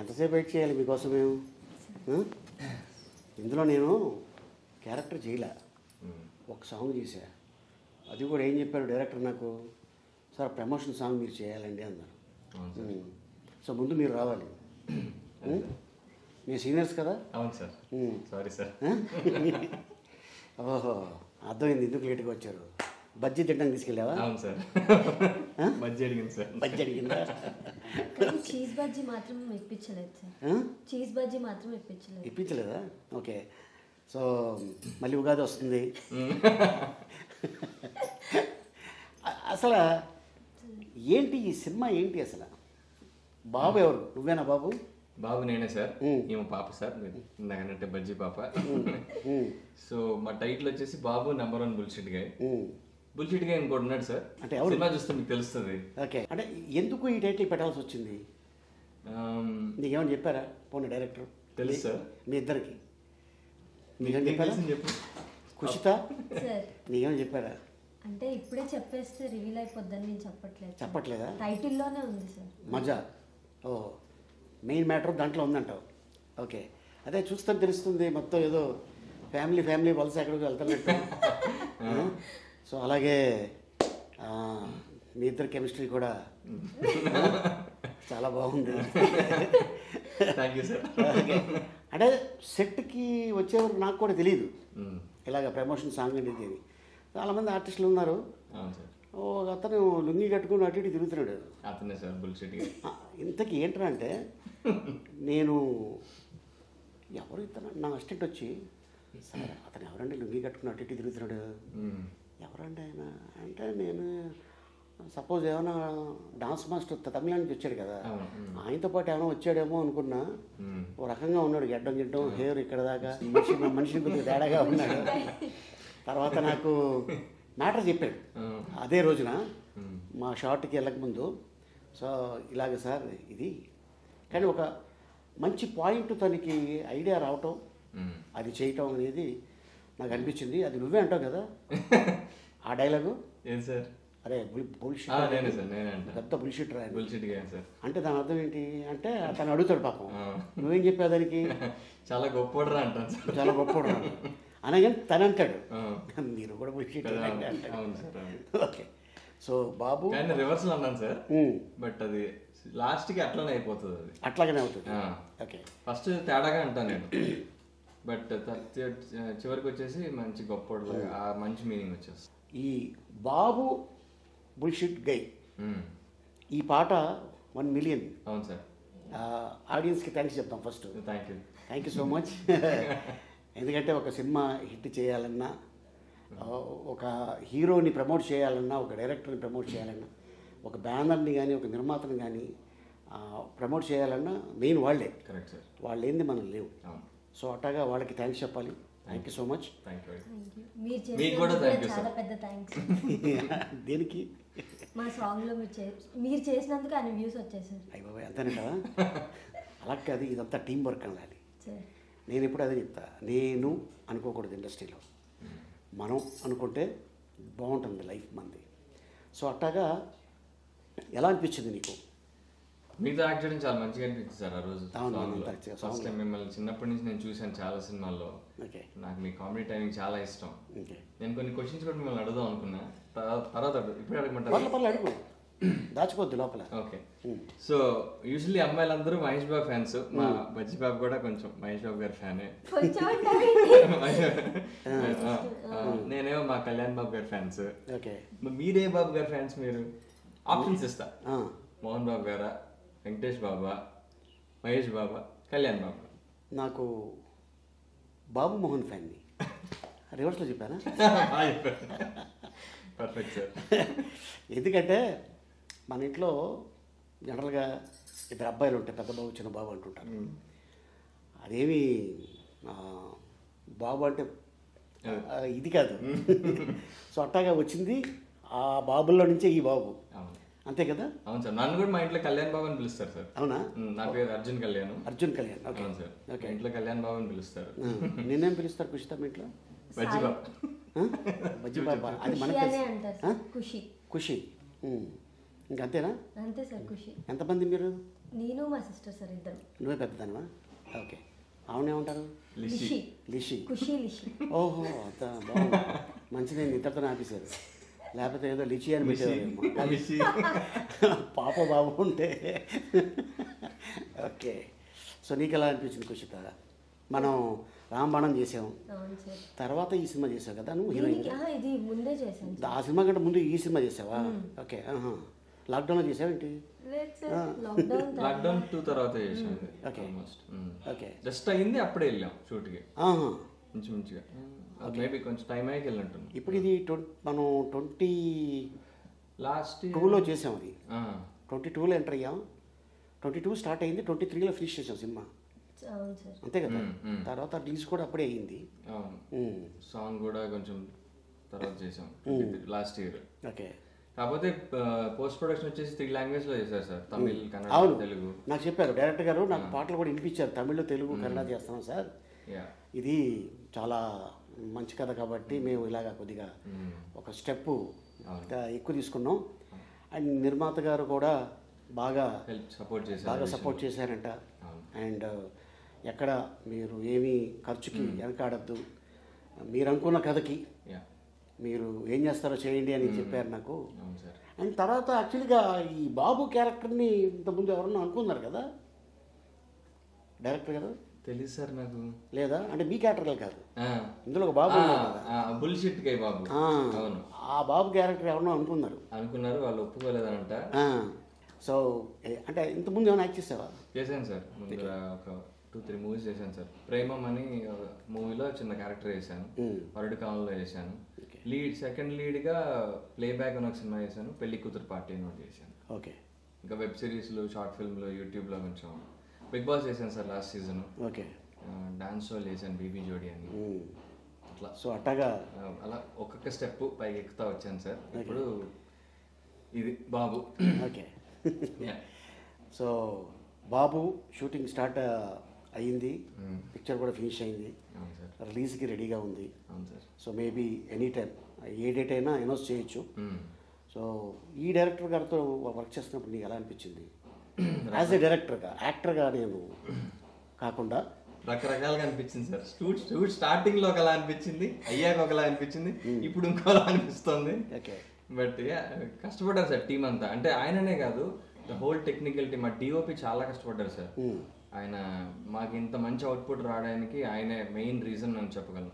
ఎంతసేపు వెయిట్ చేయాలి మీకోసం మేము? ఇందులో నేను క్యారెక్టర్ చేయలే, ఒక సాంగ్ చేశా. అది కూడా ఏం చెప్పారు డైరెక్టర్ నాకు, సార్ ప్రమోషన్ సాంగ్ మీరు చేయాలండి అన్నారు. సో ముందు మీరు రావాలి, మీ సీనియర్స్ కదా. అవును సార్. Sorry sir. ఓహో, అర్థమైంది ఎందుకు లేట్గా వచ్చారు. బజ్జీ తిట్టడానికి తీసుకెళ్ళావా? అవును సార్, బజ్జీ అడిగింది సార్. బజ్జీ అడిగిందా? చీజ్ బజ్జీ మాత్రం ఇప్పించలేదు సార్. చీజ్ బజ్జీ మాత్రం ఇప్పించలేదా? ఓకే. సో మళ్ళీ ఉగాది వస్తుంది. అసలు ఏంటి ఈ సినిమా, ఏంటి అసలు? బాబు ఎవరు? నువ్వేనా బాబు? బాబు నేనే సార్. ఏమో పాప సార్, ఇందాకంటే బజ్జీ పాప. సో మా టైటిల్ వచ్చేసి బాబు #1 బుల్షిట్ గాయ్. బుల్షిట్ గాయ్ ఇంకోటి ఉన్నాడు సార్, అంటే ఎవరు సినిమా చూస్తే మీకు తెలుస్తుంది. ఓకే, అంటే ఎందుకు ఈ టైటిల్ పెట్టాల్సి వచ్చింది? నీకేమని చెప్పారా పోనీ డైరెక్టర్? తెలుసు సార్ మీ ఇద్దరికి. నీకేమని చెప్పారా? చెప్పు కుషిత, నీకేమని చెప్పారా? అంటే ఇప్పుడే చెప్పేస్తే రివీల్ అయిపోద్దని నేను చెప్పట్లేదా? టైటిల్లోనే ఉంది సార్. మజా. ఓ, మెయిన్ మ్యాటర్ దాంట్లో ఉందంటావు. ఓకే, అదే చూస్తే తెలుస్తుంది మొత్తం ఏదో ఫ్యామిలీ వలస ఎక్కడికి వెళ్తున్నట్టు. సో అలాగే మీ ఇద్దరు కెమిస్ట్రీ కూడా చాలా బాగుంది. Thank you sir. అంటే సెట్కి వచ్చేవారు నాకు కూడా తెలియదు ఇలాగ ప్రమోషన్ సాంగ్ అనేది. చాలామంది ఆర్టిస్టులు ఉన్నారు. ఓ అతను లుంగి కట్టుకుని అటు ఇటు తిరుగుతున్నాడు. అతనే సార్ బుల్షిట్. ఇంతకీ ఏంట్రా అంటే, నేను ఎవరు ఇతను నా అసిస్టెంట్ వచ్చి, సార్ అతను ఎవరండి లుంగి కట్టుకుని అటు ఇటు తిరుగుతున్నాడు, ఎవరండి ఆయన అంటే, నేను సపోజ్ ఏమైనా డాన్స్ మాస్టర్ తమిళనాడు నుంచి వచ్చాడు కదా, ఆయనతో పాటు ఏమైనా వచ్చాడేమో అనుకున్నా. ఓ రకంగా ఉన్నాడు, గిడ్డం హెయిర్ ఇక్కడ దాకా, మనిషిని కొద్దిగా తేడాగా ఉన్నాడు. తర్వాత నాకు మ్యాటర్ చెప్పాడు అదే రోజున మా షార్ట్కి వెళ్ళకముందు. సో ఇలాగ సార్ ఇది, కానీ ఒక మంచి పాయింట్ తనకి ఐడియా రావటం, అది చేయటం అనేది నాకు అనిపించింది. అది నువ్వే అంటావు కదా ఆ డైలాగు. ఏం సార్? అరే బుల్షిట్, పెద్ద బుల్షిట్ రా అంటే దాని అర్థం ఏంటి అంటే, తను అడుగుతాడు పాపం, నువ్వేం చెప్పావు దానికి? చాలా గొప్పరా అంటాను, చాలా గొప్పరా అనగానే తను అంటాడు, మీరు కూడా బుల్షిట్. ఓకే, సో బాబు రివర్సల్ అన్నాను సార్, బట్ అది లాస్ట్కి అట్లానే అయిపోతుంది. అది అట్లాగనే అవుతుంది. ఓకే, ఫస్ట్ తేడాగా అంటాను నేను, బట్ చివరికి వచ్చేసి మంచి గొప్ప మంచి మీనింగ్ వచ్చేస్తుంది. ఈ బాబు బుల్షిట్ గై ఈ పాట 1 మిలియన్. అవును సార్. ఆడియన్స్కి థ్యాంక్స్ చెప్తాం first. Thank you so much. ఎందుకంటే ఒక సినిమా హిట్ చేయాలన్నా, ఒక హీరోని ప్రమోట్ చేయాలన్నా, ఒక డైరెక్టర్ని ప్రమోట్ చేయాలన్నా, ఒక బ్యానర్ని కానీ ఒక నిర్మాతని కానీ ప్రమోట్ చేయాలన్నా మెయిన్ వాళ్ళే. Correct sir. వాళ్ళు ఏంది మనం లేవు. సో అట్టాగా వాళ్ళకి థ్యాంక్స్ చెప్పాలి. Thank you so much. దేనికి? మా సాంగ్లో మీరు చేసినందుకు అన్ని వ్యూస్ వచ్చేసారు. అయ్య బాబాయ్, అంతేనే కదా. అలా కాదు, ఇదంతా టీం వర్క్ అనాలి. నేను ఎప్పుడు అదే చెప్తా, నేను అనుకోకూడదు ఇండస్ట్రీలో, మనం అనుకుంటే బాగుంటుంది లైఫ్ మంది. సో అట్టాగా ఎలా అనిపించింది నీకు? మీతో యాక్ట్ చేయడం చాలా మంచిగా అనిపించింది సార్ ఆ రోజు. ఫస్ట్ టైం మిమ్మల్ని చిన్నప్పటి నుంచి నేను చూశాను చాలా సినిమాల్లో. నాకు మీ కామెడీ టైమింగ్ చాలా ఇష్టం. నేను కొన్ని క్వశ్చన్స్ కూడా మిమ్మల్ని అడుగుదాం అనుకున్నా, తర్వాత ఇప్పుడు అడగమంటారు? దాచిపోద్దు లోపల. ఓకే, సో యూజువల్లీ అమ్మాయిలందరూ మహేష్ బాబు ఫ్యాన్స్. మా బజ్జీ బాబు కూడా కొంచెం మహేష్ బాబు గారి ఫ్యానే. నేనేమో మా కళ్యాణ్ బాబు గారి ఫ్యాన్స్. మీరే బాబు గారి ఫ్యాన్స్? మీరు ఆప్షన్స్ ఇస్తా, మోహన్ బాబు గారా, వెంకటేష్ బాబా, మహేష్ బాబా, కళ్యాణ్ బాబా? నాకు బాబు మోహన్ ఫ్యాన్ని. రివర్స్లో చెప్పానా? Perfect sir. ఎందుకంటే మన ఇంట్లో జనరల్గా 2 అబ్బాయిలు ఉంటాయి, పెద్ద బాబు చిన్న బాబు అంటుంటారు. అదేమి బాబు అంటే ఇది కాదు. సో అట్టాగా వచ్చింది ఆ బాబుల్లో నుంచే ఈ బాబు, అంతే కదా? అవును సార్. నన్ను కూడా మా ఇంట్లో కళ్యాణ్ బాబు అని పిలుస్తారు సార్. అవునా? నా పేరు Arjun Kalyan. Okay sir. Okay, ఇంట్లో కళ్యాణ్ బాబు అని పిలుస్తారు. నేనేం పిలుస్తారు కుషిత మీ ఇంట్లో? బజ్జీ బాబు. బజ్జీ బాబా, అది మనకి ఖుషి. ఇంకంతేనా? అంతే సార్. ఖుషి. ఎంతమంది మీరు? నేను మా సిస్టర్ సార్ ఇద్దరు. నువ్వే పెద్దదానివా? ఓకే. ఆవిడేమంటారు? లిషి. లిషి. ఖుషి లిషి. ఓహో, అంత బాగుంది. మంచిదే, ఇద్దరితో ఆపేశారు. లేకపోతే ఏదో లిచి అని పెట్టేవారేమో. పాప బాబు ఉంటే. ఓకే. సో నీకు ఎలా అనిపించింది కుషిత? మనం రాంబాణం చేసాం, అవును సార్. తర్వాత ఈ సినిమా చేసావు కదా నువ్వు హీరోయిన్. ఇది ముందే చేశాను. ఆ సినిమా కంటే ముందు ఈ సినిమా చేసావా? ఓకే. లాక్డౌన్లో చేసావేంటి? లాక్డౌన్ 2 తర్వాత చేసాను. ఓకే. ఓకే. జస్ట్ అయింది, అప్పుడే వెళ్ళాం షూట్కి ఇంచుమించుగా. మేబీ కొంచెం టైం అయ్యి వెళ్ళినట్టు. ఇప్పుడు ఇది మనం 22 లాస్ట్ చేసాం. అది 22లో ఎంటర్ అయ్యాం. 22 స్టార్ట్ అయింది, 23లో ఫినిష్ చేసాం సినిమా. అంతే కదా. తర్వాత రిలీజ్ కూడా అప్పుడే అయింది. సాంగ్ కూడా కొంచెం తర్వాత చేసాం లాస్ట్ ఇయర్. ఓకే. కాకపోతే పోస్ట్ ప్రొడక్షన్ వచ్చేసి 3 లాంగ్వేజ్ లో చేశారు సార్, తమిళ్, కన్నడ, తెలుగు. నాకు చెప్పారు డైరెక్టర్ గారు, నాకు పాటలు కూడా వినిపించారు, తమిళ్, తెలుగు, కన్నడ చేస్తున్నాం సార్, ఇది చాలా మంచి కథ కాబట్టి మేము ఇలాగా కొద్దిగా ఒక స్టెప్ ఎక్కువ తీసుకున్నాం. అండ్ నిర్మాత గారు కూడా బాగా సపోర్ట్ చేశారంట. అండ్ ఎక్కడ మీరు ఏమీ ఖర్చుకి వెనకాడద్దు, మీరు అనుకున్న కథకి మీరు ఏం చేస్తారో చేయండి అని చెప్పారు నాకు. అండ్ తర్వాత యాక్చువల్గా ఈ బాబు క్యారెక్టర్ని ఇంతకుముందు ఎవరన్నా అనుకున్నారు కదా డైరెక్టర్ గారు? తెలుసు సార్ నాకు. లేదా అంటే మీ క్యారెక్టర్ కాదు, ఇందులో ఒక బాబు బుల్షిట్ కై బాబు. అవును, ఆ బాబు క్యారెక్టర్ ఎవరన్నా అనుకున్నారు, వాళ్ళు ఒప్పుకోలేదంట. సో అంటే ఇంతకుముందు ఏమైనా యాక్ట్ చేసావా? చేశాను సార్, ముందు ఒక 2-3 మూవీస్ చేశాను సార్. ప్రేమం అని మూవీలో చిన్న క్యారెక్టర్ చేశాను, వరుడు కాలంలో చేశాను. సెకండ్ లీడ్గా ప్లేబ్యాక్ అని ఒక సినిమా చేశాను, పెళ్లి కూతురు పార్టీ అని ఒకటి చేశాను. ఓకే. ఇంకా వెబ్ సిరీస్లు, షార్ట్ ఫిల్మ్లు, యూట్యూబ్లో కొంచెం. బిగ్ బాస్ చేశాను sir last season. Okay. Dance show చేశాను, బీబీ జోడి అని. అట్లా సో అట్టగా అలా ఒక్కొక్క స్టెప్ పైకి ఎక్కుతా వచ్చాను సార్. ఇప్పుడు ఇది బాబు. ఓకే. సో బాబు షూటింగ్ స్టార్ట్ అయ్యింది, పిక్చర్ కూడా ఫినిష్ అయింది, రిలీజ్కి రెడీగా ఉంది. సో మేబీ ఎనీ టైం ఏ డేట్ అయినా అనౌన్స్ చేయొచ్చు. సో ఈ డైరెక్టర్ గారితో వర్క్ చేస్తున్నప్పుడు నీకు ఎలా అనిపించింది? యాజ్ ఎ డైరెక్టర్గా, యాక్టర్గా నేను కాకుండా రకరకాలుగా అనిపించింది సార్. స్టార్టింగ్ లో ఒకలా అనిపించింది, అయ్యాక ఒకలా అనిపించింది, ఇప్పుడు ఇంకోలా అనిపిస్తుంది. బట్ కష్టపడ్డారు సార్ టీం అంతా. అంటే ఆయననే కాదు, ద హోల్ టెక్నికల్ టీమ్, ఆ డిఓపి చాలా కష్టపడ్డారు సార్. ఆయన మాకు ఇంత మంచి అవుట్పుట్ రావడానికి ఆయనే మెయిన్ రీజన్ అని చెప్పగలను.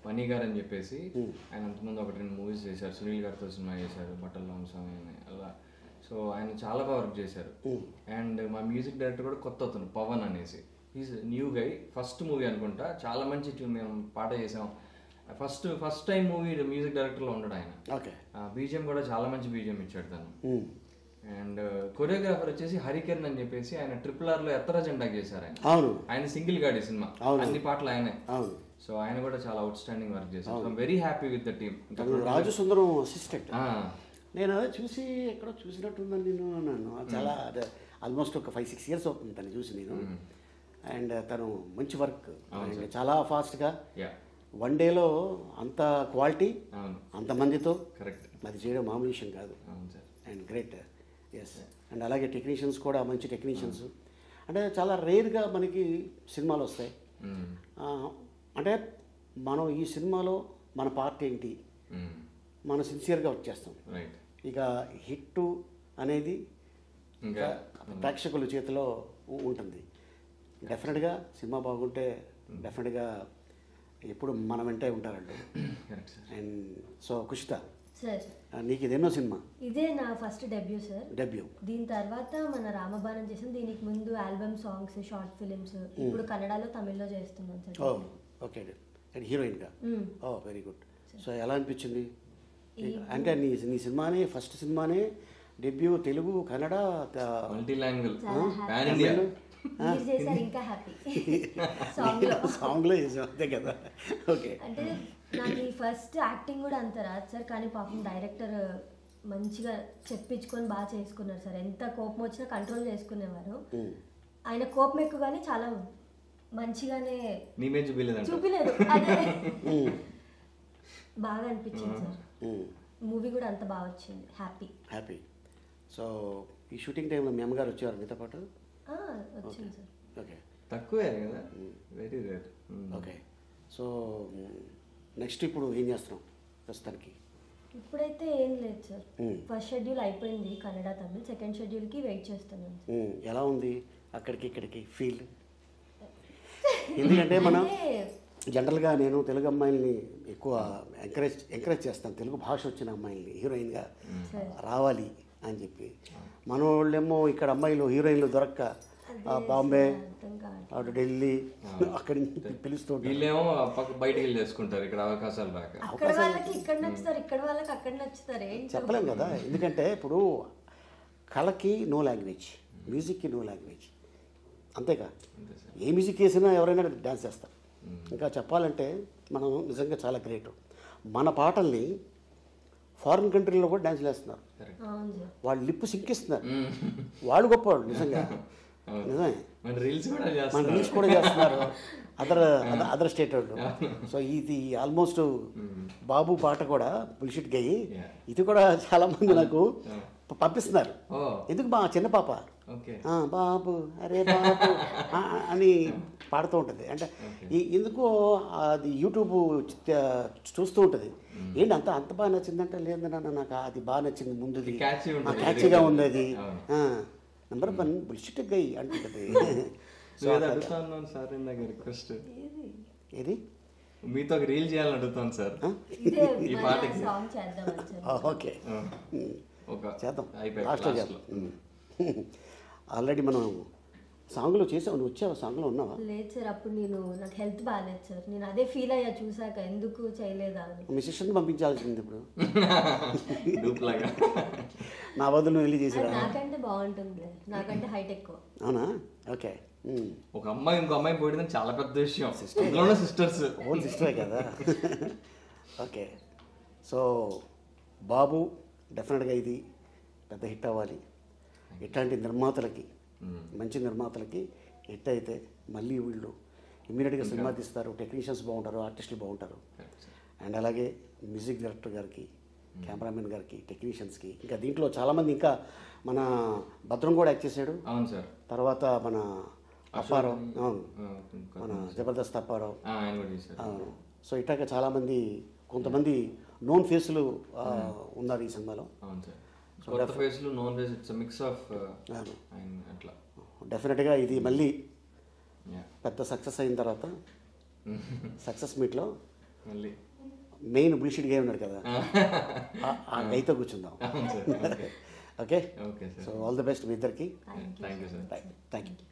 మణి గారు అని చెప్పేసి ఆయన అంతకుముందు 1-2 మూవీస్ చేశారు, సునీల్ గారితో సినిమా చేశారు, బట్టల్ లాంగ్ అని అలా. సో ఆయన చాలా బాగా వర్క్ చేశారు. అండ్ మా మ్యూజిక్ డైరెక్టర్ కూడా కొత్త అతను, పవన్ అనేసి, is new guy. First movie అనుకుంటా, చాలా మంచి ట్యూన్ మేము పాట చేసాం. ఫస్ట్ టైం మూవీ మ్యూజిక్ డైరెక్టర్లో ఉన్నాడు ఆయన. బీజిఎం కూడా చాలా మంచి బీజిఎం ఇచ్చాడు తను. అండ్ కొరియోగ్రాఫర్ వచ్చేసి హరికిరణ్ అని చెప్పేసి, ఆయన RRR లో ఎత్తర జెండా చేశారు ఆయన. ఆయన సింగిల్ గాడి సినిమా, అన్ని పాటలు ఆయనే. సో ఆయన కూడా చాలా అవుట్ స్టాండింగ్ వర్క్ చేశారు. Very happy with the team. Raju Sundaram assistant నేను చూసి ఎక్కడో చూసినట్టుందని నేను అన్నాను. చాలా ఆల్మోస్ట్ ఒక 5-6 ఇయర్స్ అవుతుంది తను చూసి నేను. అండ్ తను మంచి వర్క్, చాలా ఫాస్ట్గా 1 డేలో అంత క్వాలిటీ అంతమందితో అది చేయడం మామూలు విషయం కాదు. And great. ఎస్. అండ్ అలాగే టెక్నీషియన్స్ కూడా మంచి టెక్నీషియన్స్. అంటే చాలా రేర్గా మనకి సినిమాలు వస్తాయి. అంటే మనం ఈ సినిమాలో మన పార్ట్ ఏంటి, మనం సిన్సియర్గా వర్క్ చేస్తాం. ఇక హిట్ అనేది ఇంకా ప్రేక్షకుల చేతిలో ఉంటుంది. డెఫినెట్గా సినిమా బాగుంటే డెఫినెట్గా ఎప్పుడు మన వెంటే ఉంటారండి. అండ్ సో కుషిత, నీకు ఇదేనో సినిమా? ఇదే నా ఫస్ట్ డెబ్యూ సార్. డెబ్యూ. దీని తర్వాత మన రామబాణం చేసాం, దీనికి ముందు ఆల్బమ్ సాంగ్స్, షార్ట్ ఫిలిమ్స్, ఇప్పుడు కన్నడలో, తమిళ్లో చేస్తున్నాం సార్. ఓకే. హీరోయిన్గా. Very good. సో ఎలా అనిపించింది? అంటే నీ సినిమానే, ఫస్ట్ సినిమానే debut, Telugu, Kannada, multi language, ఇంకా హ్యాపీ. సాంగ్లో చేసాం అంతే కదా. ఓకే. అంటే నాకు ఈ ఫస్ట్ యాక్టింగ్ కూడా అంత రాదు సార్, కానీ పాపం డైరెక్టర్ మంచిగా చెప్పించుకొని బాగా చేసుకున్నారు సార్. ఎంత కోపం వచ్చినా కంట్రోల్ చేసుకునేవారు. ఆయన కోపం ఎక్కువగానే చాలా మంచిగానే చూపిలేదు. అదే బాగా అనిపించింది సార్. మూవీ కూడా అంత బాగా వచ్చింది. హ్యాపీ. సో ఈ షూటింగ్ టైంలో మీ అమ్మగారు వచ్చేవారు మీతో పాటు? వచ్చింది సార్. ఓకే తక్కువే కదా, very rare. Okay. So next ఇప్పుడు ఏం చేస్తున్నాం ప్రస్తుతానికి? ఇప్పుడైతే ఏం లేదు సార్. ఫస్ట్ షెడ్యూల్ అయిపోయింది కన్నడ తమిళ్, సెకండ్ షెడ్యూల్కి వెయిట్ చేస్తున్నాను. ఎలా ఉంది అక్కడికి ఇక్కడికి ఫీల్? ఎందుకంటే మనం జనరల్గా నేను తెలుగు అమ్మాయిల్ని ఎక్కువ ఎంకరేజ్ చేస్తాను, తెలుగు భాష వచ్చిన అమ్మాయిల్ని హీరోయిన్గా రావాలి అని చెప్పి. మన వాళ్ళేమో ఇక్కడ అమ్మాయిలు హీరోయిన్లు దొరక్క బాంబే, అటు ఢిల్లీ అక్కడి నుంచి పిలుస్తూ వీళ్ళేమో బయటికి వెళ్ళి చేసుకుంటారు, ఇక్కడ అవకాశాలు రాక. అక్కడ వాళ్ళకి ఇక్కడ నచ్చుతారు, ఇక్కడ వాళ్ళకి అక్కడ నచ్చుతారు, చెప్పలేం కదా. ఎందుకంటే ఇప్పుడు కళకి నో లాంగ్వేజ్, మ్యూజిక్కి నో లాంగ్వేజ్, అంతేగా. ఏ మ్యూజిక్ వేసినా ఎవరైనా డ్యాన్స్ చేస్తారు. ఇంకా చెప్పాలంటే మనం నిజంగా చాలా గ్రేట్. మన పాటల్ని ఫారిన్ కంట్రీలో కూడా డ్యాన్స్ వేస్తున్నారు, వాళ్ళు లిప్పు సింకిస్తున్నారు, వాళ్ళు గొప్పవాళ్ళు నిజంగా. నిజమే, మన రీల్స్ కూడా చేస్తున్నారు అదర్ స్టేట్ వాళ్ళు. సో ఇది ఆల్మోస్ట్ బాబు పాట కూడా బుల్షిట్ గయ్యి, ఇది కూడా చాలా మంది నాకు పంపిస్తున్నారు. ఎందుకు మా చిన్న పాప బాబు అరే బాబు అని పాడుతూ ఉంటుంది. అంటే ఎందుకో అది యూట్యూబ్ చూస్తూ ఉంటుంది. ఏంటి అంత బాగా నచ్చిందంటే, లేదు నాన్న నాకు అది బాగా నచ్చింది, ముందుది క్యాచీగా ఉంది, అది నెంబర్ 1 బుల్షిట్ గయ్యి అంటుంది. రిక్వెస్ట్ ఏది మీతో ఒక రీల్ చేయాలని అడుగుతాను సార్ ఈ పాటకి. ఓకే చేద్దాం, లాస్ట్లో చేద్దాం. ఆల్రెడీ మనం సాంగ్లో చేసావు, నువ్వు వచ్చావు, సాంగ్లో ఉన్నావా? లేదు సార్, అప్పుడు నాకు హెల్త్ బాగాలేదు సార్, నేను అదే ఫీల్ అయ్యా చూసాక, ఎందుకు చేయలేదా అని. మీ సిస్టర్ని పంపించాల్సింది ఇప్పుడు నా బదులు వెళ్ళి చేసిరా. నాకంటే బాగుంటుంది, నాకంటే హైట్ ఎక్కువ. అవునా? ఓకే. ఒక అమ్మాయి ఇంకో అమ్మాయి పోయడం చాలా పెద్ద విషయం, సిస్టర్స్ ఓన్ సిస్టరే కదా. ఓకే. సో బాబు డెఫినెట్గా ఇది పెద్ద హిట్ అవ్వాలి. ఇట్లాంటి నిర్మాతలకి, మంచి నిర్మాతలకి హిట్ అయితే మళ్ళీ వీళ్ళు ఇమ్మీడియట్గా సినిమా తీస్తారు, టెక్నీషియన్స్ బాగుంటారు, ఆర్టిస్టులు బాగుంటారు. అండ్ అలాగే మ్యూజిక్ డైరెక్టర్ గారికి, కెమెరామెన్ గారికి, టెక్నీషియన్స్కి, ఇంకా దీంట్లో చాలామంది, ఇంకా మన భద్రం కూడా యాక్ట్ చేశాడు. అవును సార్. తర్వాత మన అప్పారావు, మన జబర్దస్త్ అప్పారావు. అవును. సో ఇట్లాగా చాలామంది, కొంతమంది నోన్ ఫేస్లు ఉన్నారు ఈ సినిమాలో. డెఫినెట్గా ఇది మళ్ళీ పెద్ద సక్సెస్ అయిన తర్వాత సక్సెస్ మీట్లో మెయిన్ బుల్షిట్ గా ఉన్నాడు కదా, ఆ గైతో కూర్చుందాం. Okay. So all the best మీ ఇద్దరికి. Thank you.